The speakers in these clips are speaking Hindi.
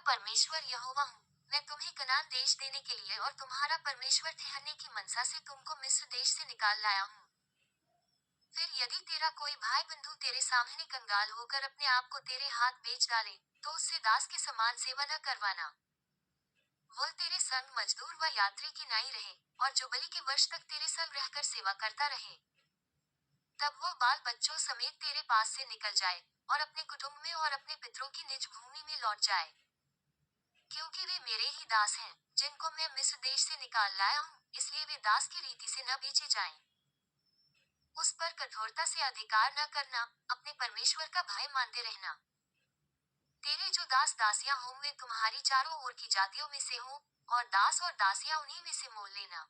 परमेश्वर यहोवा हूँ। मैं तुम्हें कनान देश देने के लिए और तुम्हारा परमेश्वर ठहरने की मनसा से तुमको मिस्र देश से निकाल लाया हूँ। फिर यदि तेरा कोई भाई बंधु तेरे सामने कंगाल होकर अपने आप को तेरे हाथ बेच डाले, तो उससे दास के समान सेवा न करवाना। वह तेरे संग मजदूर व यात्री की नाई रहे, और जुबली के वर्ष तक तेरे संग रहकर सेवा करता रहे। तब वह बाल बच्चों समेत तेरे पास से निकल जाए, और अपने कुटुंब में और अपने पितरों की निज भूमि में लौट जाए। क्योंकि वे मेरे ही दास हैं, जिनको मैं मिस्र देश से निकाल लाया हूँ, इसलिए वे दास की रीति से न बेचे जाएं। उस पर कठोरता से अधिकार न करना, अपने परमेश्वर का भय मानते रहना। तेरे जो दास दासियां हों वे तुम्हारी चारों ओर की जातियों में से हों, और दास और दासियां उन्हीं में से मोल लेना।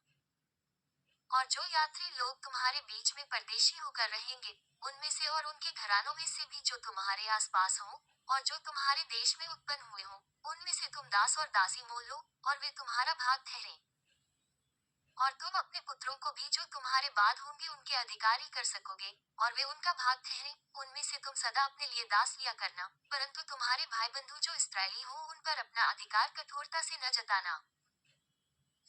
और जो यात्री लोग तुम्हारे बीच में परदेशी होकर रहेंगे, उनमें से और उनके घरानों में से भी जो तुम्हारे आसपास हों, और जो तुम्हारे देश में उत्पन्न हुए हों, उनमें से तुम दास और दासी मोल लो, और वे तुम्हारा भाग ठहरें। और तुम अपने पुत्रों को भी जो तुम्हारे बाद होंगे उनके अधिकारी कर सकोगे, और वे उनका भाग ठहरें। उनमें से तुम सदा अपने लिए दास लिया करना, परंतु तुम्हारे भाई बंधु जो इस्राएली हो उन पर अपना अधिकार कठोरता से न जताना।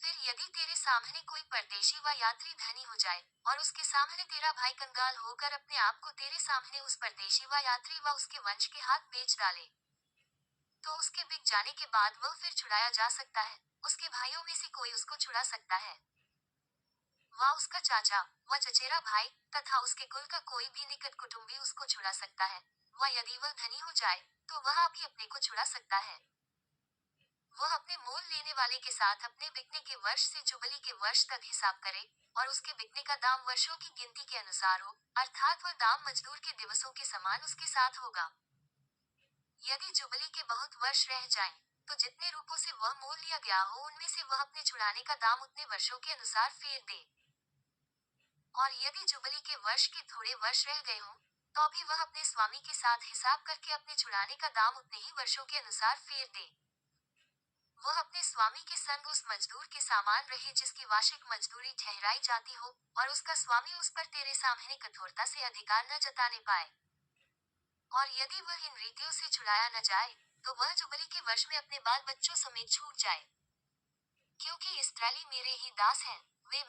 फिर यदि तेरे सामने कोई परदेशी व यात्री धनी हो जाए, और उसके सामने तेरा भाई कंगाल होकर अपने आप को तेरे सामने उस परदेशी व यात्री व उसके वंश के हाथ बेच डाले, तो उसके बिक जाने के बाद वह फिर छुड़ाया जा सकता है। उसके भाइयों में से कोई उसको छुड़ा सकता है। वह उसका चाचा, व चचेरा भाई, तथा उसके कुल का कोई भी निकट कुटुंबी उसको छुड़ा सकता है। व यदि वह धनी हो जाए, तो वह भी अपने को छुड़ा सकता है। वह अपने मोल लेने वाले के साथ अपने बिकने के वर्ष से जुबली के वर्ष तक हिसाब करे, और उसके बिकने का दाम वर्षों की गिनती के अनुसार हो, अर्थात वह दाम मजदूर के दिवसों के समान उसके साथ होगा। यदि जुबली के बहुत वर्ष रह जाएं, तो जितने रूपों से वह मोल लिया गया हो उनमें से वह अपने छुड़ाने का दाम उतने वर्षों के अनुसार फेर दे। और यदि जुबली के वर्ष के थोड़े वर्ष रह गए हों, तो भी वह अपने स्वामी के साथ हिसाब करके अपने छुड़ाने का दाम उतने ही वर्षों के अनुसार फेर दे। वह अपने स्वामी के संग उस मजदूर के सामान रहे जिसकी वार्षिक मजदूरी ठहराई जाती हो, और उसका स्वामी उस पर तेरे सामने कठोरता से अधिकार न जताने पाए। और यदि वह इन रीतियों से छुड़ाया न जाए, तो वह जुबली के वर्ष में अपने बाल बच्चों समेत छूट जाए। क्योंकि इस्राएली मेरे ही दास हैं, वे